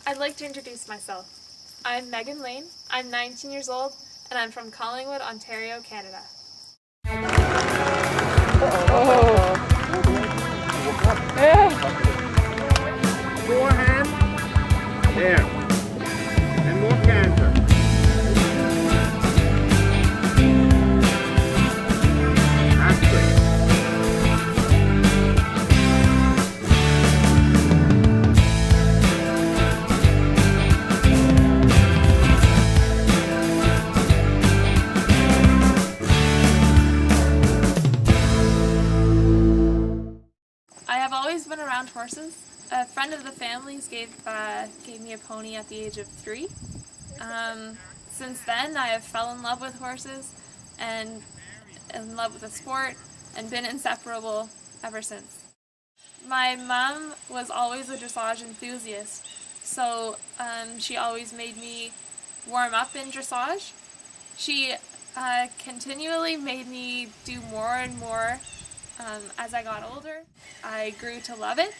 I'd like to introduce myself. I'm Megan Lane, I'm 19 years old, and I'm from Collingwood, Ontario, Canada. Forehand. There. And more canter. That's good. I have always been around horses. A friend of the family's gave me a pony at the age of 3. Since then, I have fell in love with horses and in love with the sport and been inseparable ever since. My mom was always a dressage enthusiast, so she always made me warm up in dressage. She continually made me do more and more as I got older. I grew to love it.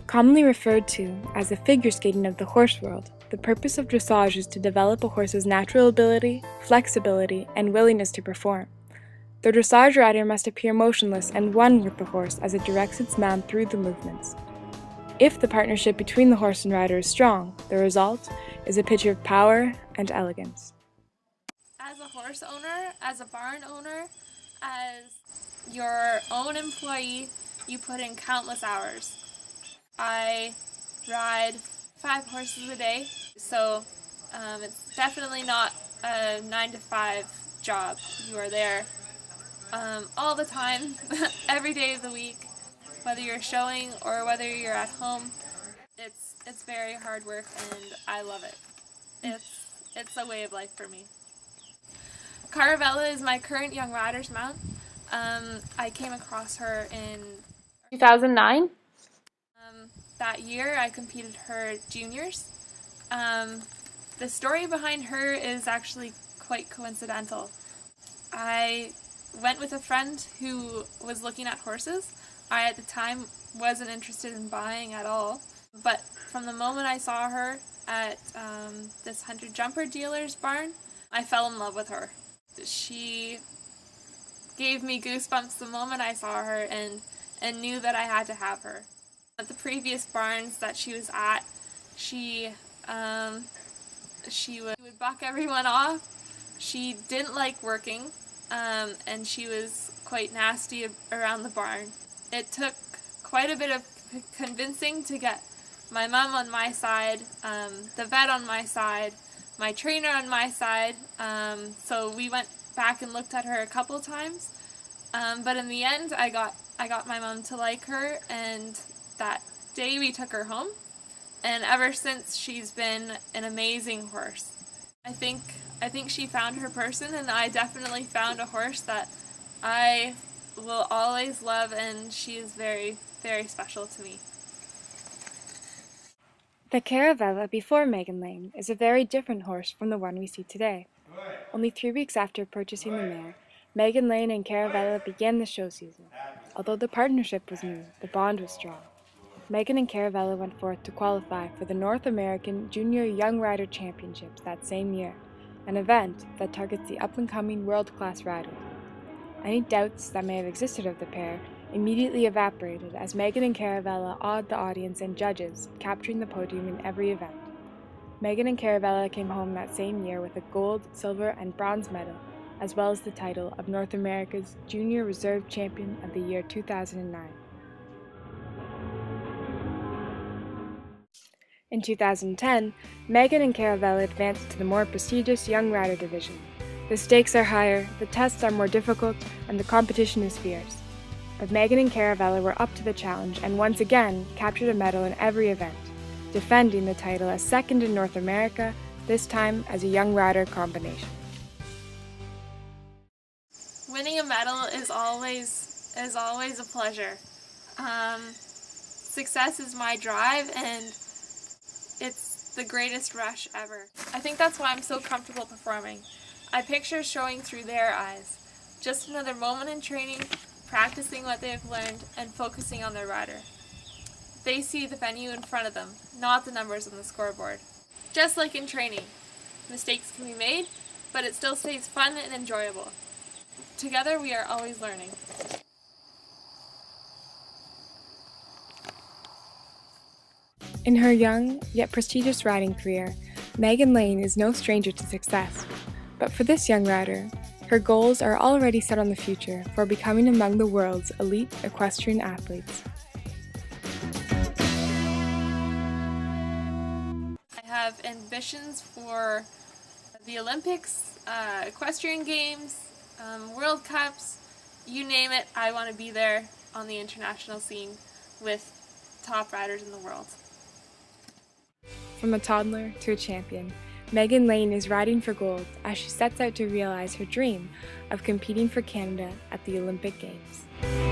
Commonly referred to as the figure skating of the horse world, the purpose of dressage is to develop a horse's natural ability, flexibility, and willingness to perform. The dressage rider must appear motionless and one with the horse as it directs its mount through the movements. If the partnership between the horse and rider is strong, the result is a picture of power and elegance. As a horse owner, as a barn owner, as your own employee, you put in countless hours. I ride 5 horses a day, so it's definitely not a 9-to-5 job. You are there all the time, every day of the week, whether you're showing or whether you're at home. It's very hard work, and I love it. It's a way of life for me. Caravella is my current young rider's mount. I came across her in 2009. That year I competed her juniors. The story behind her is actually quite coincidental. I went with a friend who was looking at horses. I at the time wasn't interested in buying at all, but from the moment I saw her at this hunter jumper dealer's barn, I fell in love with her. She gave me goosebumps the moment I saw her and knew that I had to have her. At the previous barns that she was at, she would buck everyone off. She didn't like working, and she was quite nasty around the barn. It took quite a bit of convincing to get my mom on my side, the vet on my side, my trainer on my side, so we went back and looked at her a couple times, but in the end I got my mom to like her, and that day we took her home, and ever since she's been an amazing horse. I think she found her person, and I definitely found a horse that I will always love, and she is very, very special to me. The Caravella before Megan Lane is a very different horse from the one we see today. Only 3 weeks after purchasing the mare, Megan Lane and Caravella began the show season. Although the partnership was new, the bond was strong. Megan and Caravella went forth to qualify for the North American Junior Young Rider Championships that same year, an event that targets the up-and-coming world-class riders. Any doubts that may have existed of the pair immediately evaporated as Megan and Caravella awed the audience and judges, capturing the podium in every event. Megan and Caravella came home that same year with a gold, silver, and bronze medal, as well as the title of North America's Junior Reserve Champion of the year 2009. In 2010, Megan and Caravella advanced to the more prestigious Young Rider division. The stakes are higher, the tests are more difficult, and the competition is fierce. But Megan and Caravella were up to the challenge and once again captured a medal in every event, defending the title as second in North America, this time as a Young Rider combination. Winning a medal is always a pleasure. Success is my drive, and it's the greatest rush ever. I think that's why I'm so comfortable performing. I picture showing through their eyes. Just another moment in training, practicing what they have learned, and focusing on their rider. They see the venue in front of them, not the numbers on the scoreboard. Just like in training, mistakes can be made, but it still stays fun and enjoyable. Together, we are always learning. In her young, yet prestigious riding career, Megan Lane is no stranger to success. But for this young rider, her goals are already set on the future for becoming among the world's elite equestrian athletes. I have ambitions for the Olympics, equestrian games, World Cups, you name it, I want to be there on the international scene with top riders in the world. From a toddler to a champion, Megan Lane is riding for gold as she sets out to realize her dream of competing for Canada at the Olympic Games.